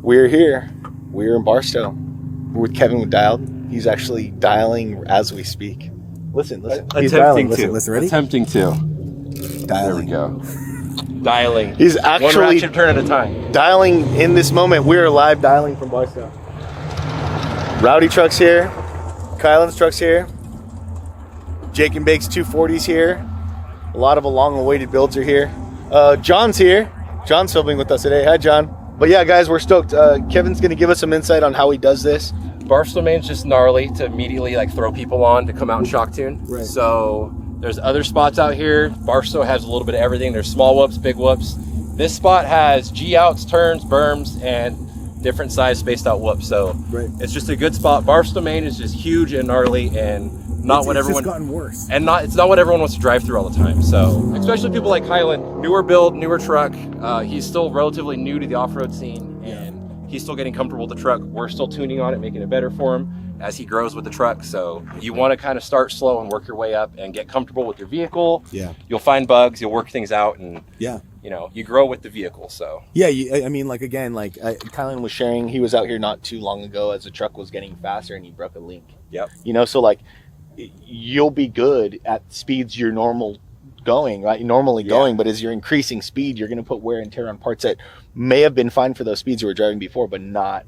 We're here. We're in Barstow. We're with Kevin with Dialed. He's actually dialing as we speak. Listen. He's dialing. Listen, ready? Attempting to. Dialing. There we go. Dialing. He's actually one ratchet turn at a time. Dialing in this moment. We're live dialing from Barstow. Rowdy Truck's here. Kylan's Truck's here. Jake and Bake's 240's here. A lot of long-awaited builds are here. John's here. John's filming with us today. Hi, John. But yeah, guys, we're stoked. Kevin's going to give us some insight on how he does this. Barstow main's just gnarly to immediately throw people on to come out and shock tune. Right. So there's other spots out here. Barstow has a little bit of everything. There's small whoops, big whoops. This spot has G-outs, turns, berms, and different size spaced out whoops. So It's just a good spot. Barstow main is just huge and gnarly and not what everyone. It's gotten worse. And it's not what everyone wants to drive through all the time. So especially people like Kylan, newer build, newer truck. He's still relatively new to the off-road scene, and he's still getting comfortable with the truck. We're still tuning on it, making it better for him as he grows with the truck. So you want to kind of start slow and work your way up and get comfortable with your vehicle. Yeah. You'll find bugs, you'll work things out, and you grow with the vehicle. So Kylan was sharing, he was out here not too long ago as the truck was getting faster and he broke a link. Yep. So you'll be good at speeds you're normally going, but as you're increasing speed, you're going to put wear and tear on parts that may have been fine for those speeds you were driving before, but not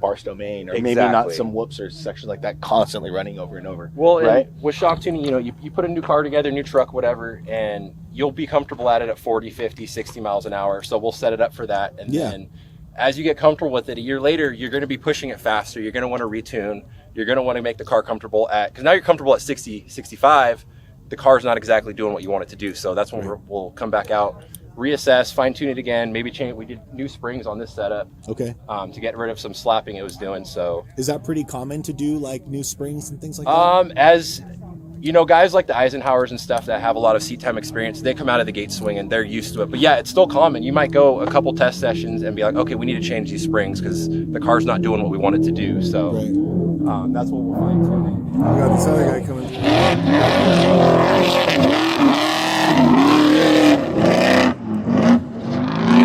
Barstow main, or maybe not some whoops or sections like that constantly running over and over. Well, right? With shock tuning, you put a new car together, new truck, whatever, and you'll be comfortable at it at 40, 50, 60 miles an hour. So we'll set it up for that. And then as you get comfortable with it, a year later, you're going to be pushing it faster. You're going to want to retune. You're going to want to make the car comfortable because now you're comfortable at 60, 65. The car's not exactly doing what you want it to do. So that's when we'll come back out, reassess, fine tune it again, maybe change. We did new springs on this setup. Okay. To get rid of some slapping it was doing. So is that pretty common to do, new springs and things like that? As guys like the Eisenhowers and stuff that have a lot of seat time experience, they come out of the gate swinging. They're used to it. But yeah, it's still common. You might go a couple test sessions and be like, okay, we need to change these springs because the car's not doing what we want it to do. So that's what we'll fine tuning. We got this other guy coming.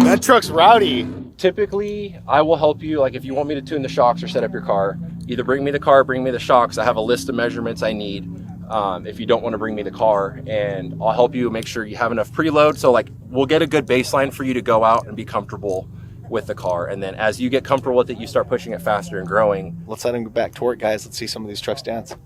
That truck's rowdy. Typically, I will help you. If you want me to tune the shocks or set up your car, either bring me the car, bring me the shocks. I have a list of measurements I need. If you don't want to bring me the car, and I'll help you make sure you have enough preload. So we'll get a good baseline for you to go out and be comfortable with the car. And then as you get comfortable with it, you start pushing it faster and growing. Let's let him go back to work, guys. Let's see some of these trucks dance.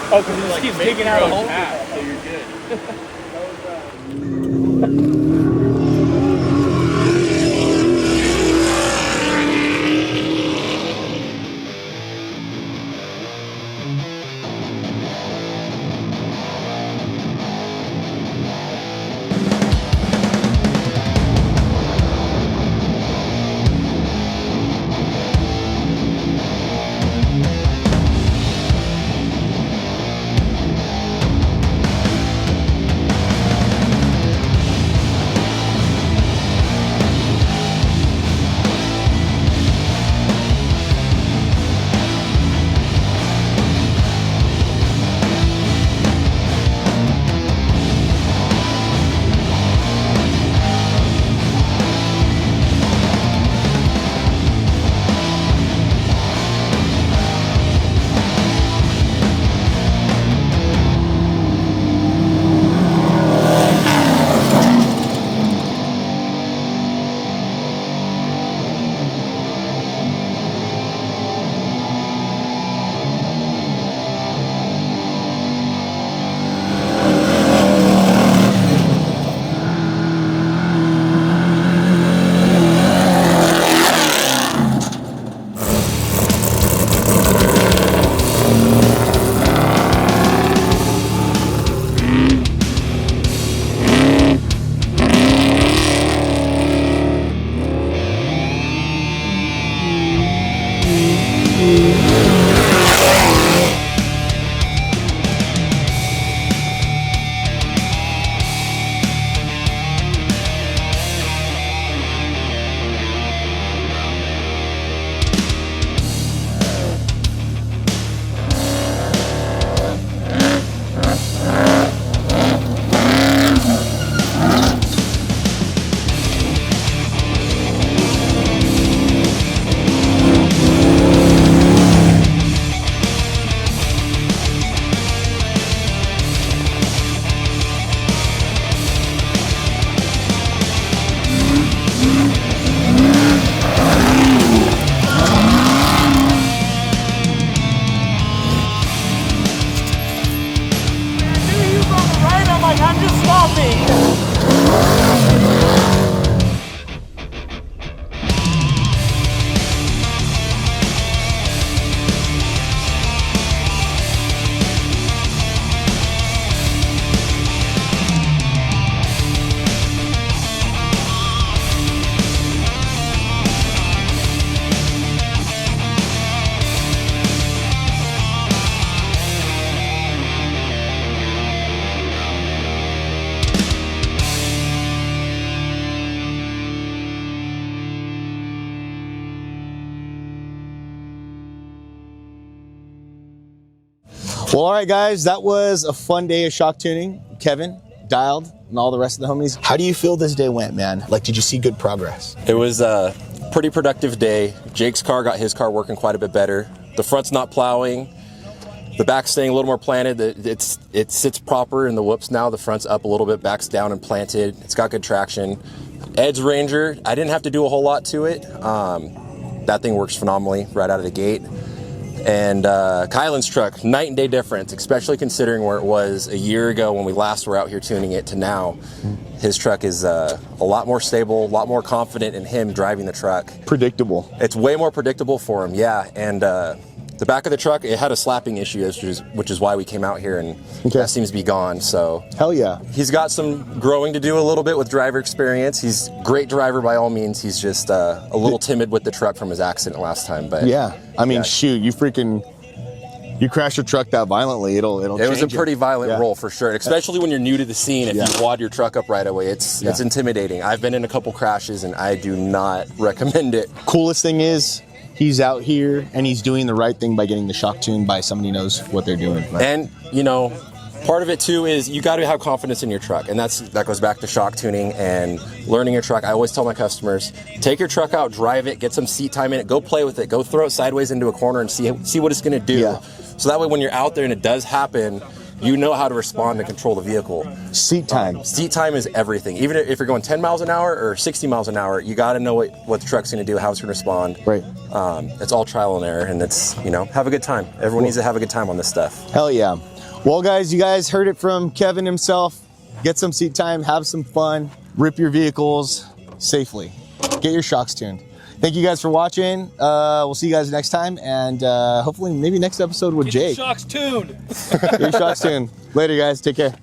Oh, because it just keeps taking out a hole. So you're good. Well, all right, guys, that was a fun day of shock tuning. Kevin, Dialed, and all the rest of the homies. How do you feel this day went, man? Like, did you see good progress? It was a pretty productive day. Jake's car got his car working quite a bit better. The front's not plowing. The back's staying a little more planted. It sits proper in the whoops now. The front's up a little bit, back's down and planted. It's got good traction. Ed's Ranger, I didn't have to do a whole lot to it. That thing works phenomenally right out of the gate. And Kylan's truck, night and day difference, especially considering where it was a year ago when we last were out here tuning it to now. His truck is a lot more stable, a lot more confident in him driving the truck. Predictable. It's way more predictable for him, yeah. And the back of the truck, it had a slapping issue, which is why we came out here, and that seems to be gone. So hell yeah. He's got some growing to do a little bit with driver experience. He's a great driver by all means. He's just a little timid with the truck from his accident last time. But yeah, I mean, shoot, you crash your truck that violently, it'll It was a change pretty violent roll for sure, especially when you're new to the scene. If you wad your truck up right away, it's intimidating. I've been in a couple crashes, and I do not recommend it. Coolest thing is, he's out here and he's doing the right thing by getting the shock tuned by somebody who knows what they're doing. Right? And, you know, part of it too is you got to have confidence in your truck. And that goes back to shock tuning and learning your truck. I always tell my customers, take your truck out, drive it, get some seat time in it, go play with it, go throw it sideways into a corner and see what it's going to do. Yeah. So that way when you're out there and it does happen, you know how to respond and control the vehicle. Seat time. Seat time is everything. Even if you're going 10 miles an hour or 60 miles an hour, you got to know what the truck's going to do, how it's going to respond. Right. It's all trial and error, and it's, have a good time. Everyone needs to have a good time on this stuff. Hell yeah. Well, guys, you guys heard it from Kevin himself. Get some seat time, have some fun, rip your vehicles safely. Get your shocks tuned. Thank you guys for watching. We'll see you guys next time, and hopefully maybe next episode with Jake. Get your shocks tuned. Get your shocks tuned. Later, guys. Take care.